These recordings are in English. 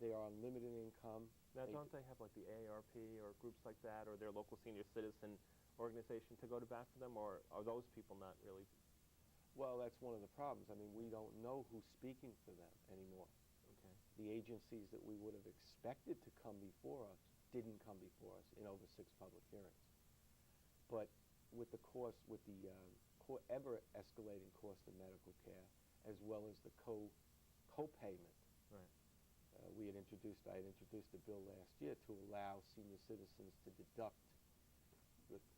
They are on limited income. Now, don't they have like the AARP or groups like that, or their local senior citizen organization to go to bat for them, or are those people not really? Well, that's one of the problems. I mean, we don't know who's speaking for them anymore. Okay. The agencies that we would have expected to come before us didn't come before us in over 6 public hearings. But with the cost, with the ever-escalating cost of medical care, as well as the co-payment, Right. I had introduced a bill last year to allow senior citizens to deduct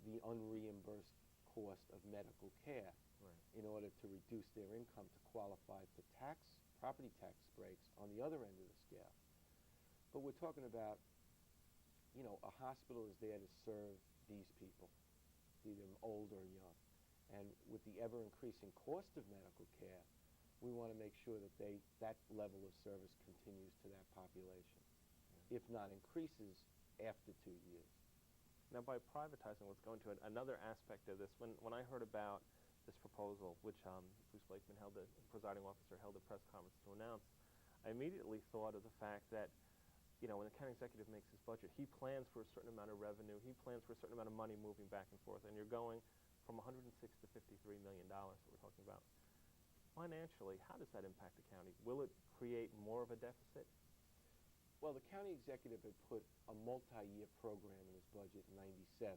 the unreimbursed cost of medical care, Right. in order to reduce their income to qualify for property tax breaks on the other end of the scale. But we're talking about, a hospital is there to serve these people, either old or young. And with the ever-increasing cost of medical care, we want to make sure that that level of service continues to that population, if not increases after 2 years. Now, by privatizing, let's go into another aspect of this. When I heard about this proposal, which Bruce Blakeman, the presiding officer, held a press conference to announce, I immediately thought of the fact that, when the county executive makes his budget, he plans for a certain amount of revenue, he plans for a certain amount of money moving back and forth, and you're going from $106 to $53 million that we're talking about. Financially, how does that impact the county? Will it create more of a deficit? Well, the county executive had put a multi-year program in his budget in '97.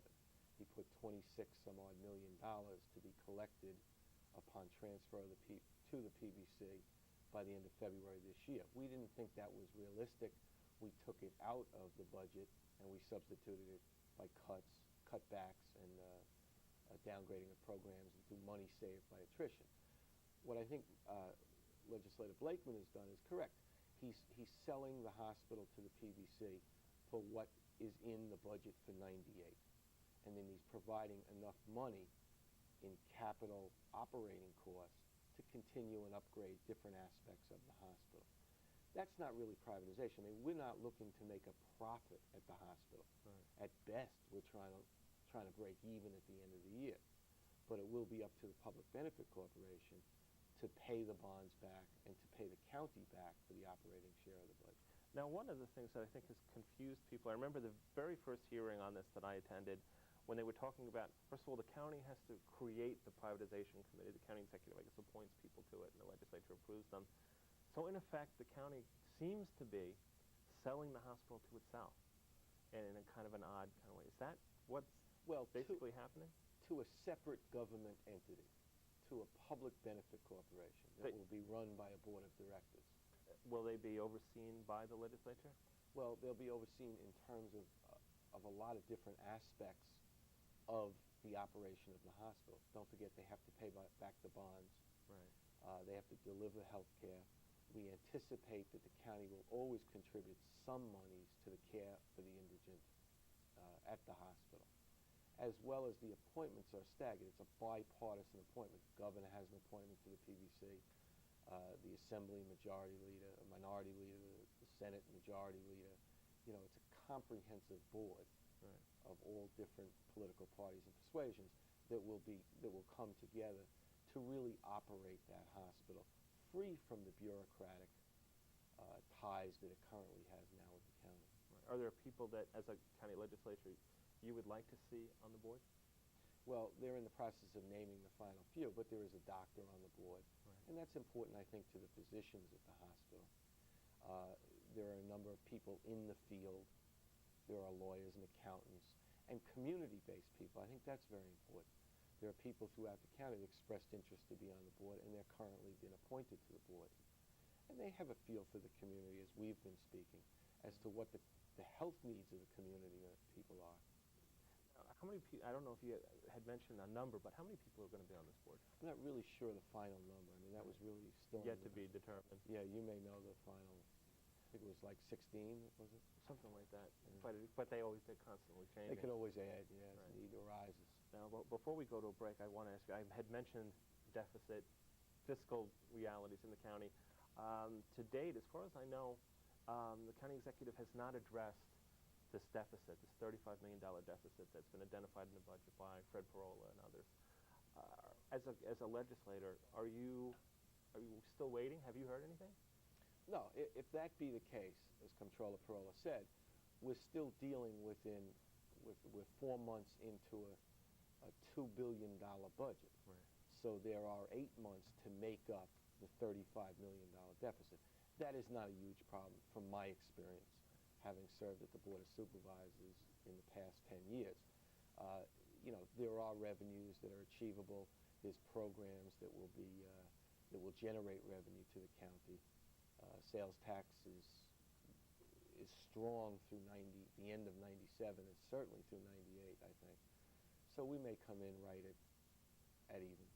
He put 26 some odd million dollars to be collected upon transfer of to the PBC by the end of February this year. We didn't think that was realistic. We took it out of the budget and we substituted it by cutbacks, and downgrading of programs and through money saved by attrition. What I think Legislator Blakeman has done is correct. He's selling the hospital to the PBC for what is in the budget for '98. And then he's providing enough money in capital operating costs to continue and upgrade different aspects of the hospital. That's not really privatization. I mean, we're not looking to make a profit at the hospital. Right. At best, we're trying to break even at the end of the year. But it will be up to the Public Benefit Corporation to pay the bonds back and to pay the county back for the operating share of the budget. Now, one of the things that I think has confused people, I remember the very first hearing on this that I attended, when they were talking about, first of all, the county has to create the privatization committee. The county executive, I guess, appoints people to it, and the legislature approves them. So, in effect, the county seems to be selling the hospital to itself, and in a kind of an odd kind of way. Is that what's basically happening? To a separate government entity, to a public benefit corporation that will be run by a board of directors. Will they be overseen by the legislature? Well, they'll be overseen in terms of a lot of different aspects of the operation of the hospital. Don't forget, they have to pay back the bonds. Right. They have to deliver health care. We anticipate that the county will always contribute some monies to the care for the indigent at the hospital, as well as the appointments are staggered. It's a bipartisan appointment. The governor has an appointment to the PBC. The Assembly majority leader, a minority leader, the Senate majority leader. It's a comprehensive board of all different political parties and persuasions that will come together to really operate that hospital, free from the bureaucratic ties that it currently has now with the county. Right. Are there people that, as a county legislature, you would like to see on the board? Well, they're in the process of naming the final few, but there is a doctor on the board. Right. And that's important, I think, to the physicians at the hospital. There are a number of people in the field. There are lawyers and accountants and community-based people. I think that's very important. There are people throughout the county that expressed interest to be on the board, and they're currently been appointed to the board. And they have a feel for the community, as we've been speaking, as to what the health needs of the community people are. How many people, I don't know if you had mentioned a number, but how many people are going to be on this board? I'm not really sure the final number. I mean, that was really still yet to be determined. Yeah, you may know the final. I think it was like 16, was it? Something like that. Yeah. But they're constantly changing. They can always add, yeah, as right. need arises. Now, before we go to a break, I want to ask you, I had mentioned deficit, fiscal realities in the county. To date, as far as I know, the county executive has not addressed this deficit, this $35 million deficit that's been identified in the budget by Fred Parola and others. As a legislator, are you still waiting? Have you heard anything? No, if that be the case, as Comptroller Perola said, we're still dealing with 4 months into a $2 billion budget. Right. So there are 8 months to make up the $35 million deficit. That is not a huge problem from my experience, having served at the Board of Supervisors in the past 10 years. There are revenues that are achievable. There's programs that will generate revenue to the county. Sales tax is strong through the end of '97 and certainly through '98, I think. So we may come in right at even.